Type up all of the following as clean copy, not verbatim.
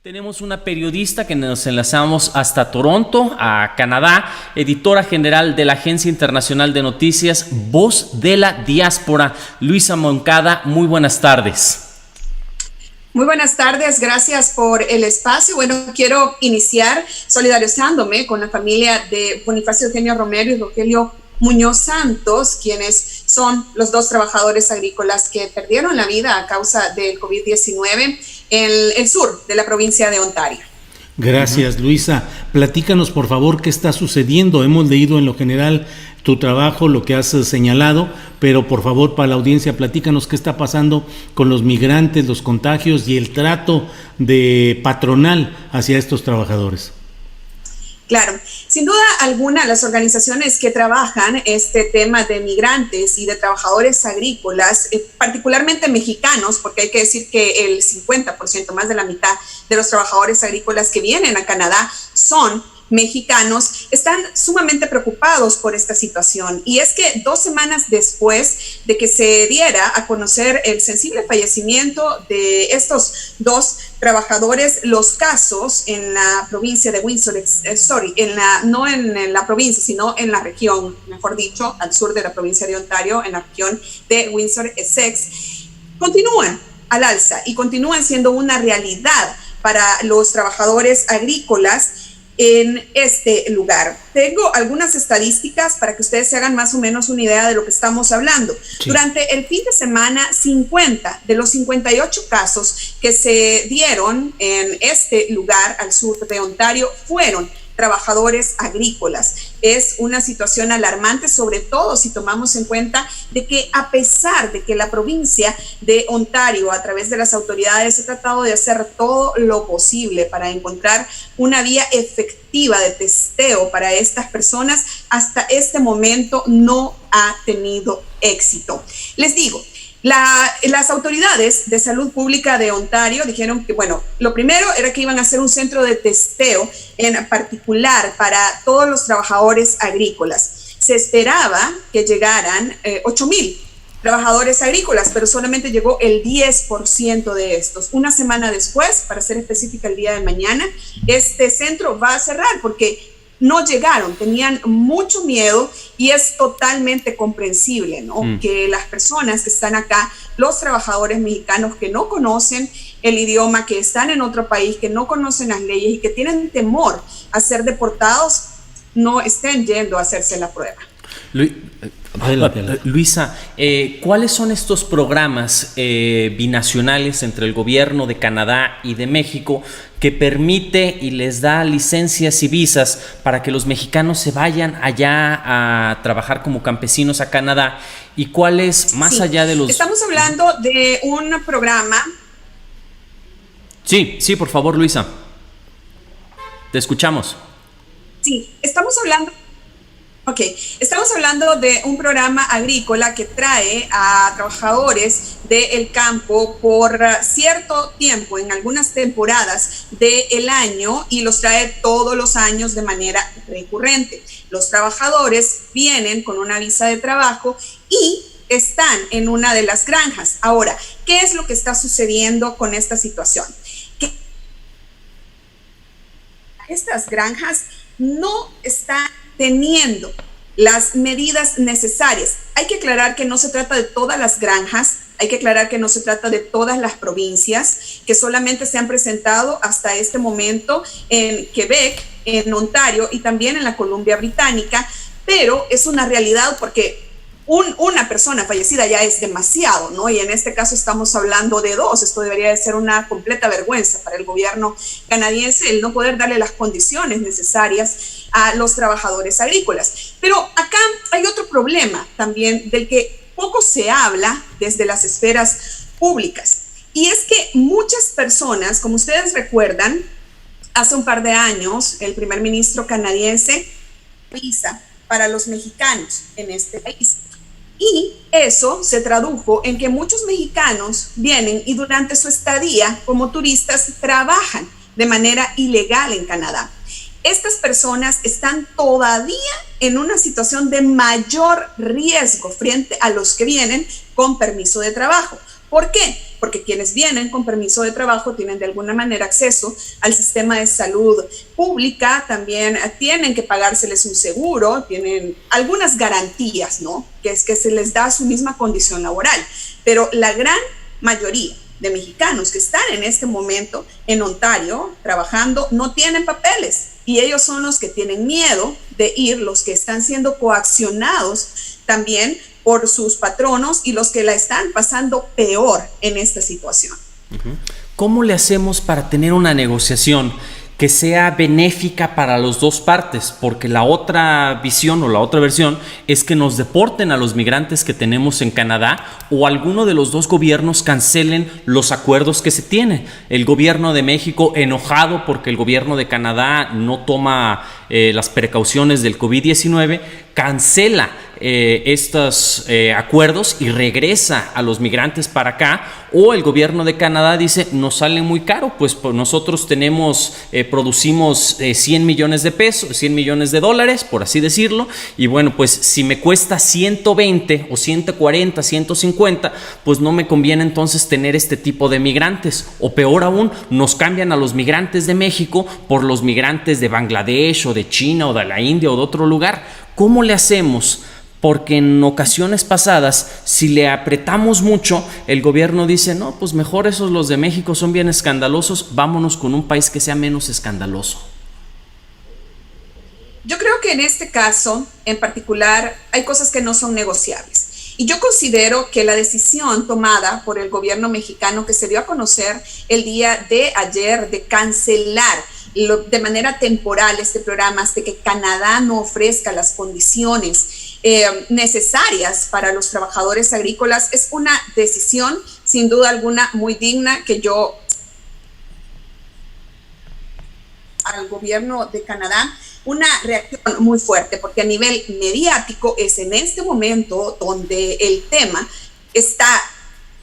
Tenemos una periodista que nos enlazamos hasta Toronto, a Canadá, editora general de la Agencia Internacional de Noticias, Voz de la Diáspora, Luisa Moncada. Muy buenas tardes. Muy buenas tardes, gracias por el espacio. Bueno, quiero iniciar solidarizándome con la familia de Bonifacio Eugenio Romero y Rogelio Muñoz Santos, quienes son los dos trabajadores agrícolas que perdieron la vida a causa del COVID-19 en el sur de la provincia de Ontario. Gracias, Luisa. Platícanos, por favor, qué está sucediendo. Hemos leído en lo general tu trabajo, lo que has señalado, pero por favor, para la audiencia, platícanos qué está pasando con los migrantes, los contagios y el trato de patronal hacia estos trabajadores. Claro, sin duda alguna, las organizaciones que trabajan este tema de migrantes y de trabajadores agrícolas, particularmente mexicanos, porque hay que decir que el 50%, más de la mitad de los trabajadores agrícolas que vienen a Canadá son mexicanos, están sumamente preocupados por esta situación. Y es que 2 semanas después de que se diera a conocer el sensible fallecimiento de estos dos trabajadores, los casos en la provincia de Windsor, no en la provincia, sino en la región, mejor dicho, al sur de la provincia de Ontario, en la región de Windsor-Essex, continúan al alza y continúan siendo una realidad para los trabajadores agrícolas en este lugar. Tengo algunas estadísticas para que ustedes se hagan más o menos una idea de lo que estamos hablando. Sí. Durante el fin de semana, 50 de los 58 casos que se dieron en este lugar al sur de Ontario fueron trabajadores agrícolas. Es una situación alarmante, sobre todo si tomamos en cuenta de que a pesar de que la provincia de Ontario, a través de las autoridades, ha tratado de hacer todo lo posible para encontrar una vía efectiva de testeo para estas personas, hasta este momento no ha tenido éxito. Les digo, las autoridades de salud pública de Ontario dijeron que, bueno, lo primero era que iban a hacer un centro de testeo en particular para todos los trabajadores agrícolas. Se esperaba que llegaran 8,000 trabajadores agrícolas, pero solamente llegó el 10% de estos. Una semana después, para ser específica el día de mañana, este centro va a cerrar porque no llegaron, tenían mucho miedo y es totalmente comprensible, ¿no? Que las personas que están acá, los trabajadores mexicanos que no conocen el idioma, que están en otro país, que no conocen las leyes y que tienen temor a ser deportados, no estén yendo a hacerse la prueba. Luisa, ¿cuáles son estos programas binacionales entre el gobierno de Canadá y de México que permite y les da licencias y visas para que los mexicanos se vayan allá a trabajar como campesinos a Canadá? ¿Y cuáles, más allá de los...? Estamos hablando de un programa... Sí, por favor, Luisa. Te escuchamos. Sí, estamos hablando de un programa agrícola que trae a trabajadores del campo por cierto tiempo, en algunas temporadas del año, y los trae todos los años de manera recurrente. Los trabajadores vienen con una visa de trabajo y están en una de las granjas. Ahora, ¿qué es lo que está sucediendo con esta situación? Que estas granjas no están teniendo las medidas necesarias. Hay que aclarar que no se trata de todas las granjas, hay que aclarar que no se trata de todas las provincias, que solamente se han presentado hasta este momento en Quebec, en Ontario y también en la Columbia Británica, pero es una realidad porque una persona fallecida ya es demasiado, ¿no? Y en este caso estamos hablando de 2. Esto debería de ser una completa vergüenza para el gobierno canadiense, el no poder darle las condiciones necesarias a los trabajadores agrícolas. Pero acá hay otro problema también del que poco se habla desde las esferas públicas. Y es que muchas personas, como ustedes recuerdan, hace un par de años el primer ministro canadiense visa para los mexicanos en este país. Y eso se tradujo en que muchos mexicanos vienen y durante su estadía como turistas trabajan de manera ilegal en Canadá. Estas personas están todavía en una situación de mayor riesgo frente a los que vienen con permiso de trabajo. ¿Por qué? porque quienes vienen con permiso de trabajo tienen de alguna manera acceso al sistema de salud pública, también tienen que pagárseles un seguro, tienen algunas garantías, ¿no? Que es que se les da su misma condición laboral, pero la gran mayoría de mexicanos que están en este momento en Ontario trabajando no tienen papeles, y ellos son los que tienen miedo de ir, los que están siendo coaccionados también por sus patronos y los que la están pasando peor en esta situación. ¿Cómo le hacemos para tener una negociación que sea benéfica para las dos partes? Porque la otra visión o la otra versión es que nos deporten a los migrantes que tenemos en Canadá, o alguno de los dos gobiernos cancelen los acuerdos que se tienen. El gobierno de México enojado porque el gobierno de Canadá no toma las precauciones del COVID-19, cancela estos acuerdos y regresa a los migrantes para acá, o el gobierno de Canadá dice, nos sale muy caro, pues nosotros producimos 100 millones de pesos, 100 millones de dólares, por así decirlo, y bueno, pues si me cuesta 120 o 140, 150, pues no me conviene entonces tener este tipo de migrantes, o peor aún, nos cambian a los migrantes de México por los migrantes de Bangladesh o de China o de la India o de otro lugar. ¿Cómo le hacemos? Porque en ocasiones pasadas, si le apretamos mucho, el gobierno dice, no, pues mejor esos los de México son bien escandalosos, vámonos con un país que sea menos escandaloso. Yo creo que en este caso, en particular, hay cosas que no son negociables. Y yo considero que la decisión tomada por el gobierno mexicano, que se dio a conocer el día de ayer, de cancelar de manera temporal este programa hasta que Canadá no ofrezca las condiciones necesarias para los trabajadores agrícolas, es una decisión sin duda alguna muy digna, que yo al gobierno de Canadá una reacción muy fuerte, porque a nivel mediático es en este momento donde el tema está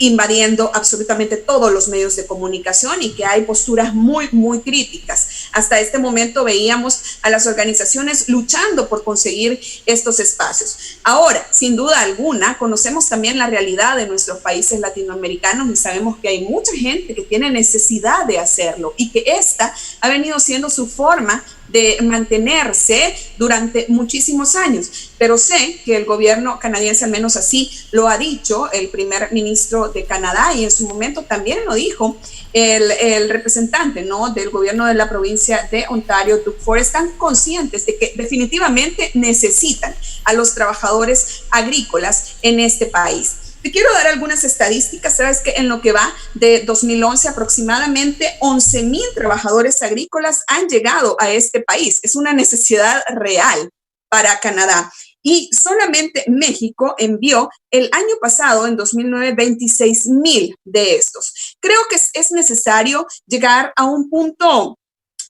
invadiendo absolutamente todos los medios de comunicación y que hay posturas muy, muy críticas. Hasta este momento veíamos a las organizaciones luchando por conseguir estos espacios. Ahora, sin duda alguna, conocemos también la realidad de nuestros países latinoamericanos y sabemos que hay mucha gente que tiene necesidad de hacerlo y que esta ha venido siendo su forma de mantenerse durante muchísimos años. Pero sé que el gobierno canadiense, al menos así lo ha dicho el primer ministro de Canadá, y en su momento también lo dijo el representante, ¿no?, del gobierno de la provincia de Ontario, Doug Ford, están conscientes de que definitivamente necesitan a los trabajadores agrícolas en este país. Te quiero dar algunas estadísticas. Sabes que en lo que va de 2011 aproximadamente 11,000 trabajadores agrícolas han llegado a este país. Es una necesidad real para Canadá. Y solamente México envió el año pasado, en 2009, 26,000 de estos. Creo que es necesario llegar a un punto,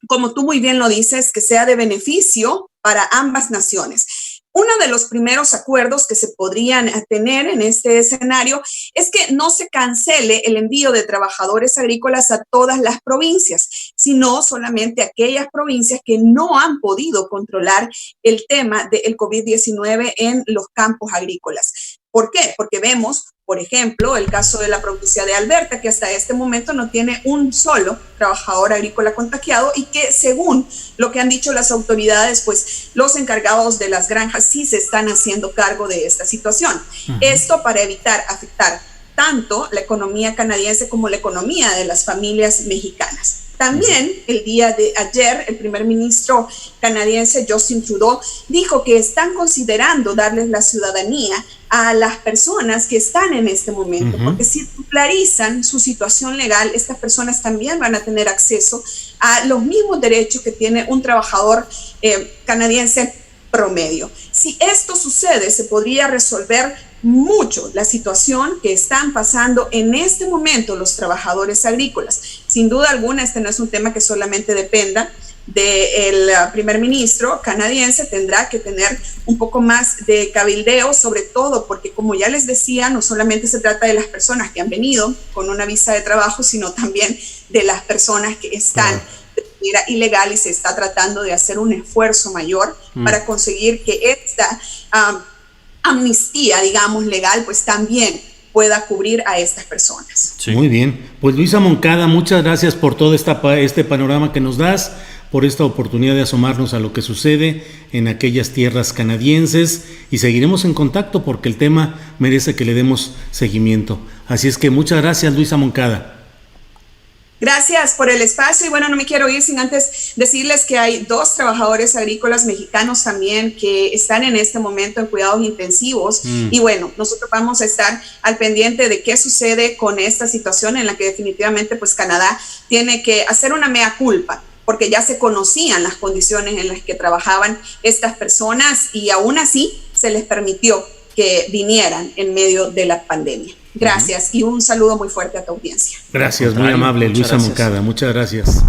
como tú muy bien lo dices, que sea de beneficio para ambas naciones. Uno de los primeros acuerdos que se podrían tener en este escenario es que no se cancele el envío de trabajadores agrícolas a todas las provincias, sino solamente a aquellas provincias que no han podido controlar el tema del COVID-19 en los campos agrícolas. ¿Por qué? Porque vemos, por ejemplo, el caso de la provincia de Alberta, que hasta este momento no tiene un solo trabajador agrícola contagiado y que, según lo que han dicho las autoridades, pues los encargados de las granjas sí se están haciendo cargo de esta situación. Esto para evitar afectar tanto la economía canadiense como la economía de las familias mexicanas. También el día de ayer, el primer ministro canadiense Justin Trudeau dijo que están considerando darles la ciudadanía a las personas que están en este momento, porque si regularizan su situación legal, estas personas también van a tener acceso a los mismos derechos que tiene un trabajador canadiense promedio. Si esto sucede, se podría resolver mucho la situación que están pasando en este momento los trabajadores agrícolas. Sin duda alguna, este no es un tema que solamente dependa del primer ministro canadiense, tendrá que tener un poco más de cabildeo, sobre todo porque, como ya les decía, no solamente se trata de las personas que han venido con una visa de trabajo, sino también de las personas que están de manera ilegal, y se está tratando de hacer un esfuerzo mayor para conseguir que esta amnistía, digamos, legal, pues también pueda cubrir a estas personas. Sí. Muy bien. Pues Luisa Moncada, muchas gracias por todo este panorama que nos das, por esta oportunidad de asomarnos a lo que sucede en aquellas tierras canadienses, y seguiremos en contacto porque el tema merece que le demos seguimiento. Así es que muchas gracias, Luisa Moncada. Gracias por el espacio y bueno, no me quiero ir sin antes decirles que hay 2 trabajadores agrícolas mexicanos también que están en este momento en cuidados intensivos y bueno, nosotros vamos a estar al pendiente de qué sucede con esta situación en la que definitivamente pues Canadá tiene que hacer una mea culpa, porque ya se conocían las condiciones en las que trabajaban estas personas y aún así se les permitió que vinieran en medio de la pandemia. Gracias y un saludo muy fuerte a tu audiencia. Gracias, muy amable, Luisa Moncada. Muchas gracias.